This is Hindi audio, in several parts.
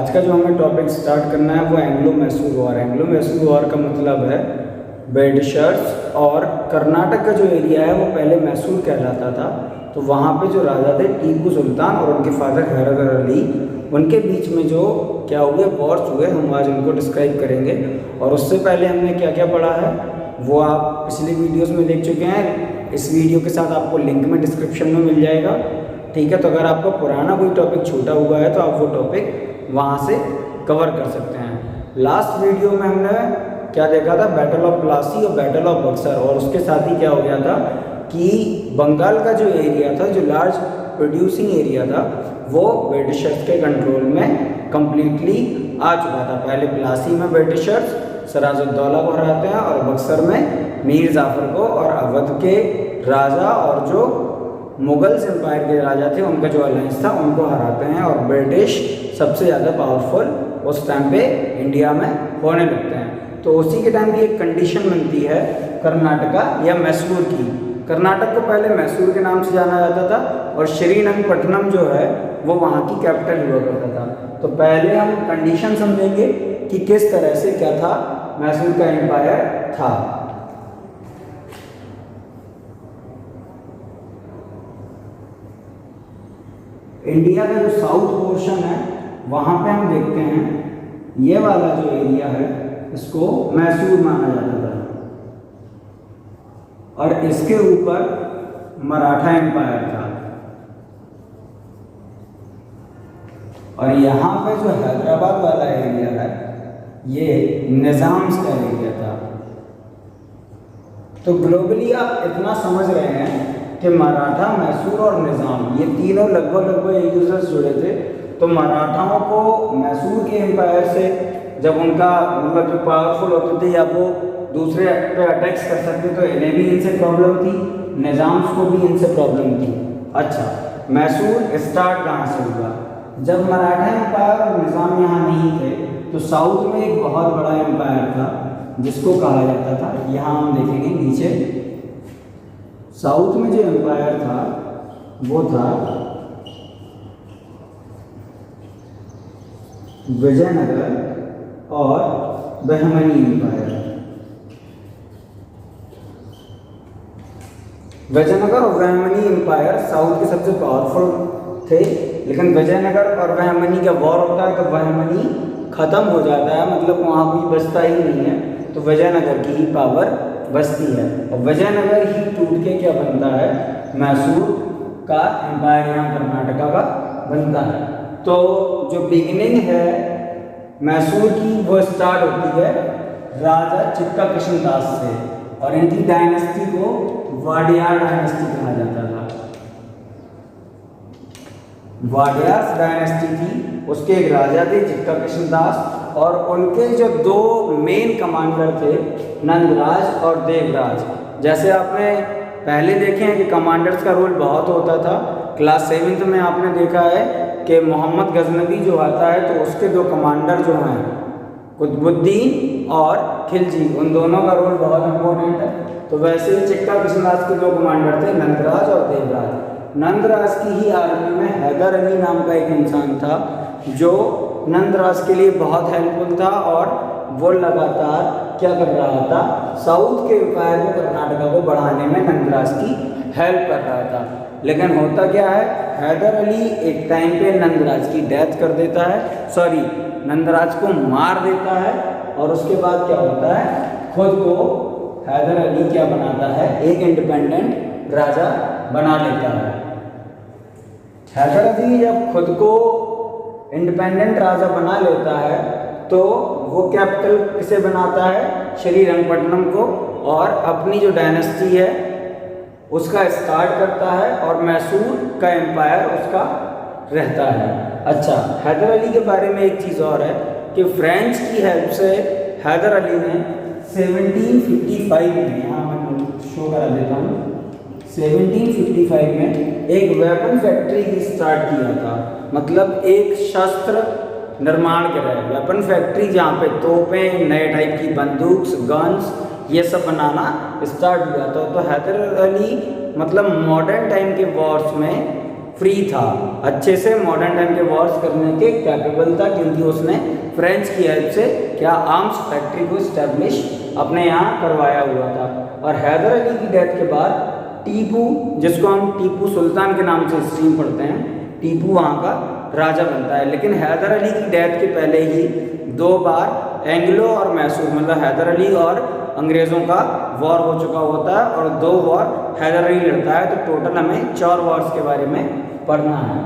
आज का जो हमें टॉपिक स्टार्ट करना है वो Anglo Mysore war. Anglo Mysore war का मतलब है ब्रिटिशर्स और कर्नाटक का जो एरिया है वो पहले मैसूर कहलाता था। तो वहाँ पे जो राजा थे टीपू सुल्तान और उनके फादर हैदर अली, उनके बीच में जो क्या हुए वॉर्स हुए, हम आज उनको डिस्क्राइब करेंगे। और उससे पहले हमने क्या क्या पढ़ा है वो आप पिछली वीडियोस में देख चुके हैं। इस वीडियो के साथ आपको लिंक में डिस्क्रिप्शन में मिल जाएगा, ठीक है। तो अगर आपका पुराना कोई टॉपिक छूटा हुआ है तो आप वो टॉपिक वहाँ से कवर कर सकते हैं। लास्ट वीडियो में हमने क्या देखा था, बैटल ऑफ प्लासी और बैटल ऑफ बक्सर। और उसके साथ ही क्या हो गया था कि बंगाल का जो एरिया था, जो लार्ज प्रोड्यूसिंग एरिया था, वो ब्रिटिशर्स के कंट्रोल में कम्प्लीटली आ चुका था। पहले प्लासी में ब्रिटिशर्स सिराजुद्दौला को हराते हैं और बक्सर में मीर जाफर को, और अवध के राजा और जो मुगल्स एम्पायर के राजा थे उनका जो अलायंस था उनको हराते हैं। और ब्रिटिश सबसे ज़्यादा पावरफुल उस टाइम पे इंडिया में होने लगते हैं। तो उसी के टाइम की एक कंडीशन बनती है कर्नाटका या मैसूर की। कर्नाटक को पहले मैसूर के नाम से जाना जाता था और श्रीरंगपट्टनम जो है वो वहाँ की कैपिटल हुआ करता था। तो पहले हम कंडीशन समझेंगे कि किस तरह से क्या था मैसूर का एम्पायर था। इंडिया का जो साउथ पोर्शन है वहाँ पे हम देखते हैं ये वाला जो एरिया है इसको मैसूर माना जाता था, और इसके ऊपर मराठा एम्पायर था। और यहाँ पे जो हैदराबाद वाला एरिया है ये निज़ाम्स का एरिया था। तो ग्लोबली आप इतना समझ रहे हैं कि मराठा, मैसूर और निज़ाम ये तीनों लगभग एक दूसरे से जुड़े थे। तो मराठाओं को मैसूर के एम्पायर से जब उनका मतलब जो पावरफुल होते थे या वो दूसरे पे अटैक्स कर सकते तो इन्हें भी इनसे प्रॉब्लम थी, निज़ाम्स को भी इनसे प्रॉब्लम थी। अच्छा, मैसूर स्टार्ट कहाँ से हुआ? जब मराठा एम्पायर और निज़ाम यहाँ नहीं थे तो साउथ में एक बहुत बड़ा एम्पायर था जिसको कहा जाता था, यहाँ हम देखेंगे नीचे, साउथ में जो एम्पायर था वो था विजयनगर और बहमनी एम्पायर। विजयनगर और बहमनी एम्पायर साउथ के सबसे पावरफुल थे, लेकिन विजयनगर और बहमनी का वॉर होता है तो बहमनी ख़त्म हो जाता है, मतलब वहाँ कोई बचता ही नहीं है, तो विजयनगर की ही पावर बचती है। और विजयनगर ही टूट के क्या बनता है, मैसूर का एम्पायर यहाँ कर्नाटका का बनता है। तो जो बिगिनिंग है मैसूर की वो स्टार्ट होती है राजा चिक्का कृष्णदास से, और इनकी डायनेस्टी को वाडियार डायनेस्टी कहा जाता था। वाडियार डायनेस्टी थी, उसके एक राजा थे चिक्का कृष्णदास, और उनके जो दो मेन कमांडर थे नंदराज और देवराज। जैसे आपने पहले देखे हैं कि कमांडर्स का रोल बहुत होता था। क्लास 7th में आपने देखा है कि मोहम्मद गजनवी जो आता है तो उसके दो कमांडर जो हैं कुतुबुद्दीन और खिलजी, उन दोनों का रोल बहुत इंपॉर्टेंट है। तो वैसे ही चिक्का कृष्णदास के दो कमांडर थे नंदराज और देवराज। नंदराज की ही आर्मी में हैदर अली नाम का एक इंसान था जो नंदराज के लिए बहुत हेल्पफुल था, और वो लगातार क्या कर रहा था, साउथ के एम्पायर को, कर्नाटका को बढ़ाने में नंदराज की हेल्प कर रहा था। लेकिन होता क्या है, हैदर अली एक टाइम पे नंदराज की डेथ कर देता है, नंदराज को मार देता है, और उसके बाद क्या होता है, खुद को हैदर अली क्या बनाता है, एक इंडिपेंडेंट राजा बना लेता है। हैदर अली जब खुद को इंडिपेंडेंट राजा बना लेता है तो वो कैपिटल किसे बनाता है, श्रीरंगपट्टनम को, और अपनी जो डायनेस्टी है उसका स्टार्ट करता है, और मैसूर का एम्पायर उसका रहता है। अच्छा, हैदर अली के बारे में एक चीज़ और है कि फ्रेंच की हेल्प से हैदर अली ने 1755 में, यहाँ मैं शो करा देता हूँ, 1755 में एक वेपन फैक्ट्री की स्टार्ट किया था। मतलब एक शस्त्र निर्माण कर रहे हैं, वेपन फैक्ट्री, जहाँ पे तोपें, नए टाइप की बंदूक, गन्स, ये सब बनाना स्टार्ट हुआ था। तो हैदर अली मतलब मॉडर्न टाइम के वॉर्स में फ्री था, अच्छे से मॉडर्न टाइम के वॉर्स करने के कैपेबल था, क्योंकि उसने फ्रेंच की हेल्प से क्या आर्म्स फैक्ट्री को इस्टेब्लिश अपने यहाँ करवाया हुआ था। और हैदर अली की डेथ के बाद टीपू, जिसको हम टीपू सुल्तान के नाम से हिस्ट्री में पढ़ते हैं, टीपू वहाँ का राजा बनता है। लेकिन हैदर अली की डेथ के पहले ही 2 बार एंग्लो और मैसूर, मतलब हैदर अली और अंग्रेज़ों का वॉर हो चुका होता है, और 2 वॉर हैदर अली लड़ता है। तो टोटल हमें 4 वॉर्स के बारे में पढ़ना है।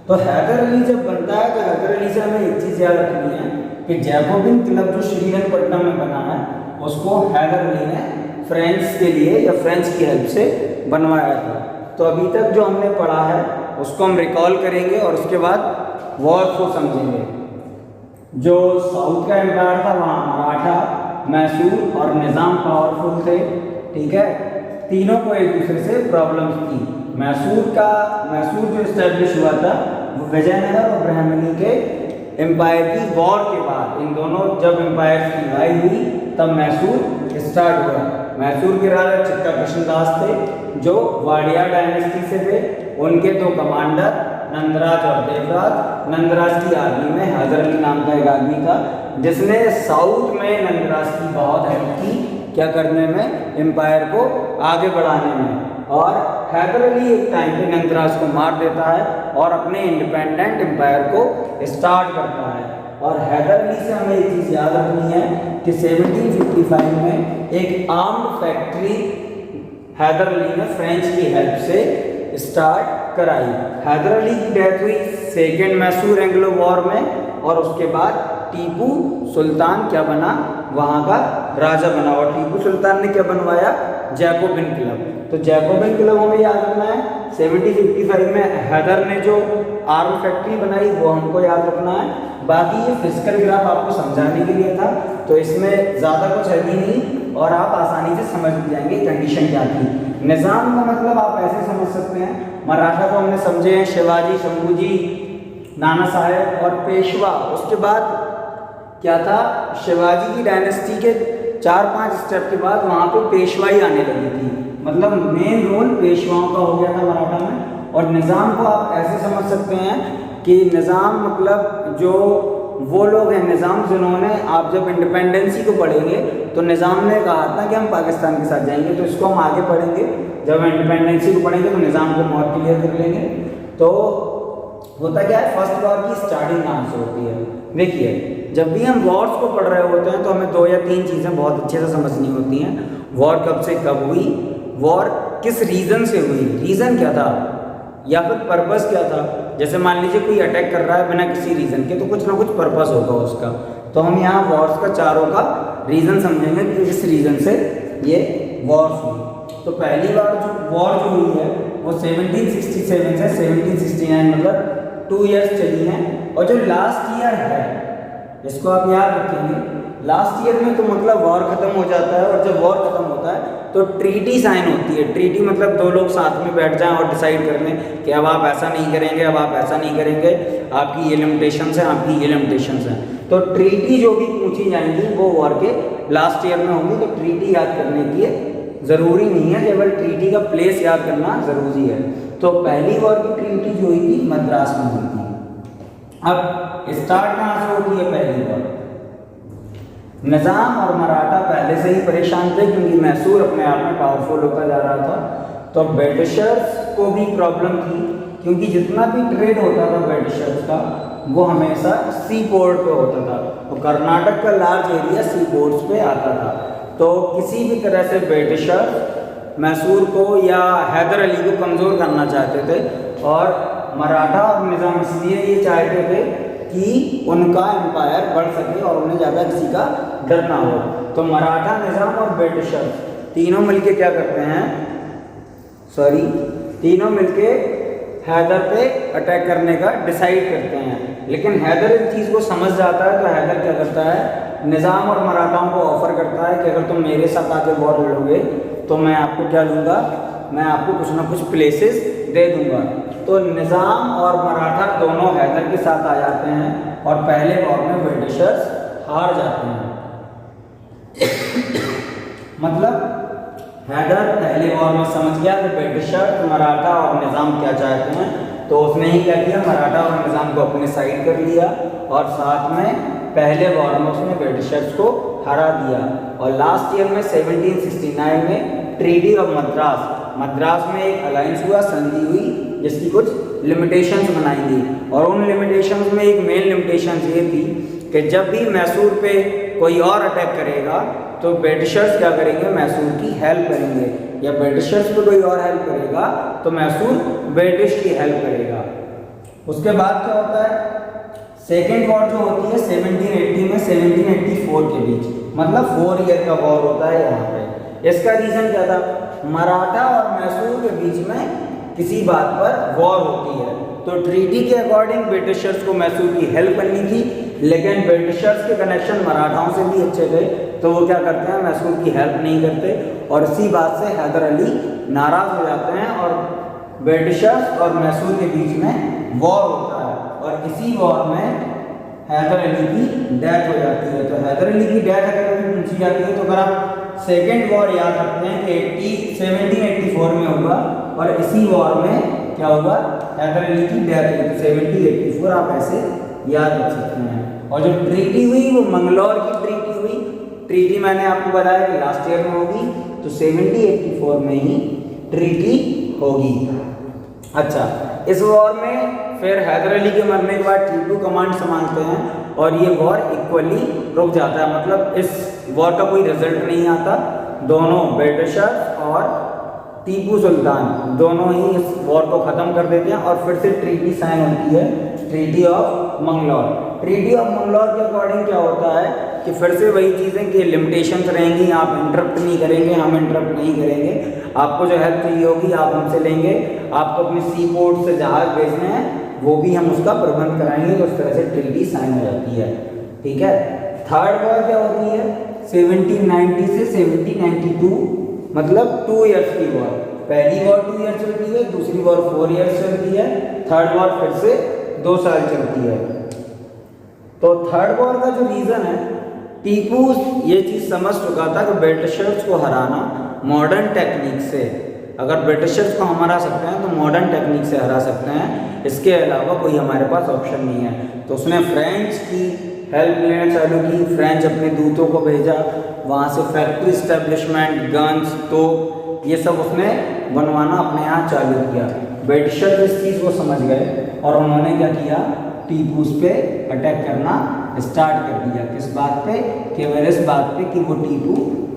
तो हैदर अली जब बनता है तो हैदर अली से हमें एक चीज़ याद रखनी है कि जैकोबिन क्लब जो श्रीरंगपट्टनम में बना है, उसको हैदर अली ने फ्रेंच के लिए या फ्रेंच की हेल्प से बनवाया था। तो अभी तक जो हमने पढ़ा है उसको हम रिकॉल करेंगे और उसके बाद वॉर को समझेंगे। जो साउथ का एम्पायर था वहाँ मराठा, मैसूर और निज़ाम पावरफुल थे, ठीक है। तीनों को एक दूसरे से प्रॉब्लम्स थी। मैसूर जो इस्टेब्लिश हुआ था वो विजयनगर और ब्रह्मणी के एम्पायर की वॉर के बाद, इन दोनों जब एम्पायर की लड़ाई हुई तब मैसूर स्टार्ट हुआ। मैसूर के राजा चित्ता कृष्णदास थे जो वाडिया डायनेस्टी से थे। उनके 2 कमांडर नंदराज और देवराज। नंदराज की आर्मी में हैदर अली नाम का एक आदमी था जिसने साउथ में नंदराज की बहुत हेल्प की, क्या करने में, एम्पायर को आगे बढ़ाने में। और हैदर अली एक टाइम पे नंदराज को मार देता है और अपने इंडिपेंडेंट एम्पायर को स्टार्ट करता है। और हैदर अली से हमें एक चीज़ याद रखनी है कि 1755 में एक आर्म्ड फैक्ट्री हैदर अली ने फ्रेंच की हेल्प से स्टार्ट कराई। हैदर अली की डेथ हुई 2nd मैसूर एंग्लो वॉर में, और उसके बाद टीपू सुल्तान क्या बना, वहाँ का राजा बना। और टीपू सुल्तान ने क्या बनवाया, जैकोबिन क्लब। तो जैकोबिन क्लब हमें याद रखना है। 1755 में हैदर ने जो आर्म फैक्ट्री बनाई वो हमको याद रखना है। बाकी ये फिजिकल ग्राफ आपको समझाने के लिए था, तो इसमें ज़्यादा कुछ है भी नहीं और आप आसानी से समझ जाएंगे कंडीशन क्या थी। निज़ाम का मतलब आप ऐसे समझ सकते हैं, मराठा को हमने समझे हैं, शिवाजी, शंभूजी, नाना साहेब और पेशवा। उसके बाद क्या था, शिवाजी की डायनेस्टी के 4-5 स्टेप के बाद वहाँ पे पेशवाई आने लगी थी, मतलब मेन रोल पेशवाओं का हो गया था मराठा में। और निज़ाम को आप ऐसे समझ सकते हैं कि निज़ाम मतलब जो वो लोग हैं, निज़ाम जिन्होंने, आप जब इंडिपेंडेंसी को पढ़ेंगे तो निज़ाम ने कहा था कि हम पाकिस्तान के साथ जाएंगे, तो इसको हम आगे पढ़ेंगे। जब इंडिपेंडेंसी को पढ़ेंगे तो निज़ाम को बहुत क्लियर कर लेंगे। तो होता क्या है, फर्स्ट वॉर की स्टार्टिंग कहाँ से होती है। देखिए, जब भी हम वॉर्स को पढ़ रहे होते हैं तो हमें 2 या 3 चीज़ें बहुत अच्छे से समझनी होती हैं। वॉर कब से कब हुई, वॉर किस रीज़न से हुई, रीज़न क्या था या फिर पर्पस क्या था। जैसे मान लीजिए कोई अटैक कर रहा है बिना किसी रीज़न के, तो कुछ ना कुछ पर्पस होगा उसका। तो हम यहाँ वॉर्स का चारों का रीज़न समझेंगे कि किस रीज़न से ये वॉर्स हुई। तो पहली बार जो वॉर जो हुई है वो 1767 से 1769, मतलब 2 ईयर्स चली हैं। और जो लास्ट ईयर है इसको आप याद रखेंगे, लास्ट ईयर में तो मतलब वॉर खत्म हो जाता है। और जब वॉर खत्म होता है तो ट्रीटी साइन होती है। ट्रीटी मतलब 2 लोग साथ में बैठ जाएं और डिसाइड कर लें कि अब आप ऐसा नहीं करेंगे, अब आप ऐसा नहीं करेंगे, आपकी ये लिमिटेशंस हैं, आपकी ये लिमिटेशंस हैं। तो ट्रीटी जो भी पूछी जाएंगी वो वॉर के लास्ट ईयर में होंगी। तो ट्रीटी याद करने की ज़रूरी नहीं है, केवल ट्रीटी का प्लेस याद करना ज़रूरी है। तो पहली वॉर की ट्रीटी जो हुई थी मद्रास में हुई थी। अब स्टार्ट कहाँ से होती है पहली वॉर, निज़ाम और मराठा पहले से ही परेशान थे क्योंकि मैसूर अपने आप में पावरफुल होता जा रहा था। तो ब्रिटिशर्स को भी प्रॉब्लम थी क्योंकि जितना भी ट्रेड होता था ब्रिटिशर्स का वो हमेशा सी पोर्ट पे होता था। तो कर्नाटक का लार्ज एरिया सी पोर्ट्स पे आता था। तो किसी भी तरह से ब्रिटिशर्स मैसूर को या हैदर अली को कमज़ोर करना चाहते थे, और मराठा और निज़ाम इसलिए ये चाहते थे कि उनका एम्पायर बढ़ सके और उन्हें ज़्यादा किसी का डर ना हो। तो मराठा, निज़ाम और ब्रिटिशर्स तीनों मिलके क्या करते हैं, तीनों मिलके हैदर पे अटैक करने का डिसाइड करते हैं। लेकिन हैदर इस चीज़ को समझ जाता है, तो हैदर क्या करता है, निज़ाम और मराठाओं को ऑफर करता है कि अगर तुम मेरे साथ आके वॉर लड़ोगे तो मैं आपको क्या दूंगा, मैं आपको कुछ ना कुछ प्लेसेस दे दूंगा। तो निज़ाम और मराठा दोनों हैदर के साथ आ जाते हैं और पहले वॉर में ब्रिटिशर्स हार जाते हैं। मतलब हैदर पहले वॉर में समझ गया कि ब्रिटिशर्स मराठा और निज़ाम क्या चाहते हैं, तो उसने ही क्या किया, मराठा और निज़ाम को अपने साइड कर लिया और साथ में पहले वॉर में उसने ब्रिटिशर्स को हरा दिया। और लास्ट ईयर में 1769 में ट्रीटी ऑफ मद्रास में एक अलायंस हुआ, संधि हुई, जिसकी कुछ लिमिटेशंस बनाई गई। और उन लिमिटेशंस में एक मेन लिमिटेशंस ये थी कि जब भी मैसूर पे कोई और अटैक करेगा तो ब्रिटिशर्स क्या करेंगे, मैसूर की हेल्प करेंगे, या ब्रिटिशर्स पे कोई और हेल्प करेगा तो मैसूर ब्रिटिश की हेल्प करेगा। उसके बाद क्या होता है, सेकेंड वॉर जो होती है 1780 में 1784 के बीच, मतलब 4 ईयर का वॉर होता है यहाँ पे। इसका रीज़न क्या था, मराठा और मैसूर के बीच में किसी बात पर वॉर होती है, तो ट्रीटी के अकॉर्डिंग ब्रिटिशर्स को मैसूर की हेल्प करनी थी, लेकिन ब्रिटिशर्स के कनेक्शन मराठाओं से भी अच्छे थे, तो वो क्या करते हैं, मैसूर की हेल्प नहीं करते। और इसी बात से हैदर अली नाराज़ हो जाते हैं और ब्रिटिशर्स और मैसूर के बीच में वॉर होता है। और इसी वॉर में हैदर अली की डेथ हो जाती है। तो हैदर अली की डेथ अगर कभी पूछी जाती है तो अगर आप सेकेंड वॉर याद रखते हैं कि 1784 में होगा और इसी वॉर में क्या होगा, हैदर अली की डेथ हुई, तो 1784 आप ऐसे याद रख सकते हैं। और जो ट्रीटी हुई वो मंगलौर की ट्रीटी हुई। ट्रीटी मैंने आपको बताया कि लास्ट ईयर में होगी, तो 1784 में ही ट्रीटी होगी। अच्छा, इस वॉर में फिर हैदर अली के मरने के बाद टीपू कमांड संभालते हैं और ये वॉर इक्वली रुक जाता है, मतलब इस वॉर का कोई रिजल्ट नहीं आता। दोनों ब्रिटिशर्स और टीपू सुल्तान दोनों ही इस वॉर को ख़त्म कर देते हैं और फिर से ट्रीटी साइन होती है, treaty of Mangalore. Treaty of Mangalore के अकॉर्डिंग क्या होता है कि फिर से वही चीज़ें कि लिमिटेशंस रहेंगी, आप इंटरप्ट नहीं करेंगे, हम इंटरप्ट नहीं करेंगे, आपको जो हेल्प चाहिए होगी आप हमसे लेंगे, आपको अपने सी पोर्ट से जहाज़ भेजने हैं वो भी हम उसका प्रबंध कराएंगे। तो उस तरह से ट्रीटी साइन हो जाती है, ठीक है। थर्ड वॉर क्या होती है, 1790 से 1792, मतलब 2 ईयर्स की वॉर। पहली वॉर 2 ईयर चलती है, दूसरी वॉर 4 ईयर्स चलती है, थर्ड वॉर फिर से 2 साल चलती है। तो थर्ड वॉर का जो रीज़न है, टीपू ये चीज़ समझ चुका था कि ब्रिटिशर्स को हराना मॉडर्न टेक्निक से, अगर ब्रिटिशर्स को हम हरा सकते हैं तो मॉडर्न टेक्निक से हरा सकते हैं, इसके अलावा कोई हमारे पास ऑप्शन नहीं है। तो उसने फ्रेंच की हेल्प लेना चालू की, फ्रेंच अपने दूतों को भेजा, वहाँ से फैक्ट्री इस्टेब्लिशमेंट, गन्स, तो ये सब उसने बनवाना अपने यहाँ चालू किया। ब्रिटिशर्स इस चीज़ को समझ गए और उन्होंने क्या किया, टीपूस पे अटैक करना स्टार्ट कर दिया। किस बात पे, केवल इस बात पे कि वो टीपू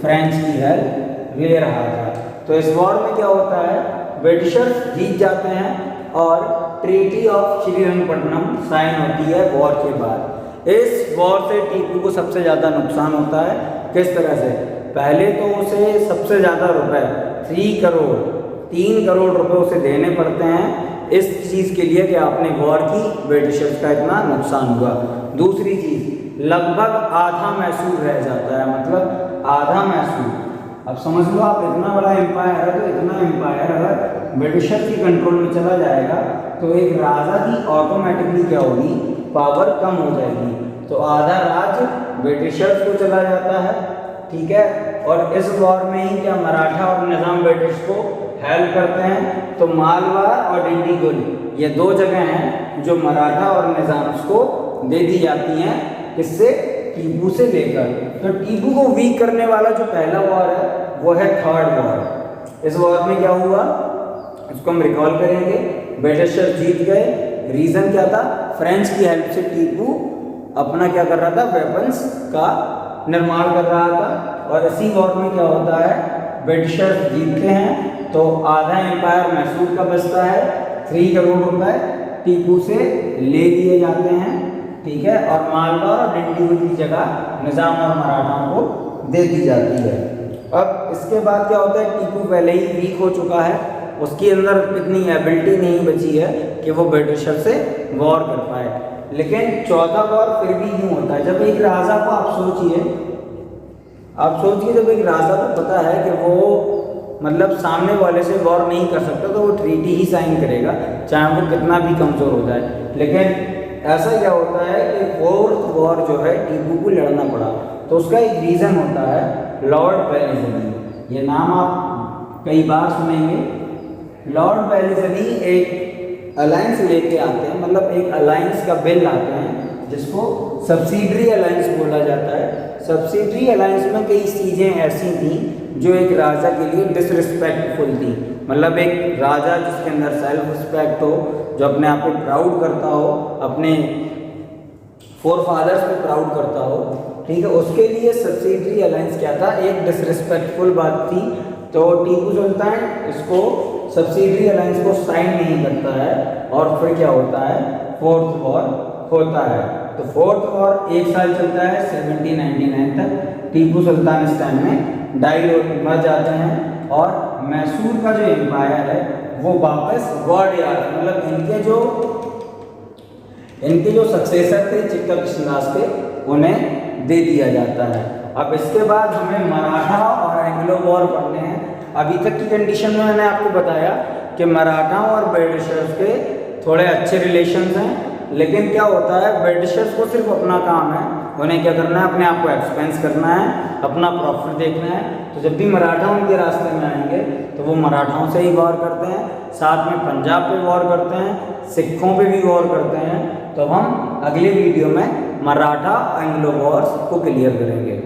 फ्रेंच की हेल्प ले रहा था। तो इस वॉर में क्या होता है, ब्रिटिशर्स जीत जाते हैं और ट्रीटी ऑफ श्रीरंगपट्टनम साइन होती है वॉर के बाद। इस वॉर से टीपू को सबसे ज़्यादा नुकसान होता है। किस तरह से, पहले तो उसे सबसे ज़्यादा रुपए 3 करोड़ रुपए उसे देने पड़ते हैं इस चीज़ के लिए कि आपने वॉर की, ब्रिटिशर्स का इतना नुकसान हुआ। दूसरी चीज़, लगभग आधा मैसूर रह जाता है, मतलब आधा मैसूर। अब समझ लो आप, इतना बड़ा एम्पायर है, तो इतना एम्पायर अगर ब्रिटिशर्स की कंट्रोल में चला जाएगा तो एक राजा की ऑटोमेटिकली क्या होगी, पावर कम हो जाएगी। तो आधा राज्य ब्रिटिशर्स को चला जाता है, ठीक है। और इस वॉर में ही क्या मराठा और निज़ाम ब्रिटिश को हेल्प करते हैं। तो मालवार और डिंडीगुल ये 2 जगह हैं जो मराठा और निज़ाम को दे दी जाती हैं, किससे, टीपू से लेकर। तो टीपू को वीक करने वाला जो पहला वॉर है वो है थर्ड वॉर। इस वॉर में क्या हुआ, इसको हम रिकॉल करेंगे। ब्रिटिशर्स जीत गए, रीज़न क्या था, फ्रेंच की हेल्प से टीपू अपना क्या कर रहा था, वेपन्स का निर्माण कर रहा था। और इसी वॉर में क्या होता है, ब्रिटिशर्स जीतते हैं तो आधा एम्पायर मैसूर का बचता है, 3 करोड़ रुपए टीपू से ले दिए जाते हैं, ठीक है। और मालवार और डिंडीगुल की जगह निज़ाम और मराठाओं को दे दी जाती है। अब इसके बाद क्या होता है, टीपू पहले ही वीक हो चुका है, उसके अंदर इतनी एबिलिटी नहीं बची है कि वो ब्रिटिशर से वॉर कर पाए। लेकिन चौथा वॉर फिर भी यूँ होता है, जब एक राजा को आप सोचिए जब एक राजा को पता है कि वो मतलब सामने वाले से वॉर नहीं कर सकता तो वो ट्रीटी ही साइन करेगा, चाहे वो कितना भी कमज़ोर हो जाए। लेकिन ऐसा क्या होता है कि 4th वॉर जो है टीपू को लड़ना पड़ा, तो उसका एक रीज़न होता है लॉर्ड वेलेस्ली। ये नाम आप कई बार सुनेंगे। लॉर्ड वेलेस्ली एक अलायंस लेके आते हैं, मतलब एक अलायंस का बिल लाते हैं जिसको सब्सिडरी अलायंस बोला जाता है। सब्सिडरी अलायंस में कई चीज़ें ऐसी थी जो एक राजा के लिए डिसरिस्पेक्टफुल थी। मतलब एक राजा जिसके अंदर सेल्फ रिस्पेक्ट हो, जो अपने आप पे प्राउड करता हो, अपने फोर फादर्स पे प्राउड करता हो, ठीक है, उसके लिए सब्सिडरी अलायंस क्या था, एक डिसरिस्पेक्टफुल बात थी। तो टीपू सुल्तान इसको सब्सिडरी अलायंस को साइन नहीं करता है और फिर क्या होता है, फोर्थ वॉर होता है। तो फोर्थ वॉर 1 साल चलता है 1799 तक। टीपू सुल्तान इस टाइम में मर जाते हैं और मैसूर का जो एम्पायर है वो वापस ग्वालियर, मतलब इनके जो सक्सेसर थे चित्तौड़ कृष्णदास के, उन्हें दे दिया जाता है। अब इसके बाद हमें मराठा और एंग्लो वॉर पढ़ने हैं। अभी तक की कंडीशन में मैंने आपको बताया कि मराठाओं और ब्रिटिशर्स के थोड़े अच्छे रिलेशंस हैं, लेकिन क्या होता है, ब्रिटिशर्स को सिर्फ अपना काम है, उन्हें क्या करना है, अपने आप को एक्सपेंस करना है, अपना प्रॉफिट देखना है। तो जब भी मराठा उनके रास्ते में आएंगे तो वो मराठाओं से ही वॉर करते हैं, साथ में पंजाब पे वॉर करते हैं, सिखों पे भी वॉर करते हैं। तो हम अगले वीडियो में मराठा एंग्लो वॉर्स को क्लियर करेंगे।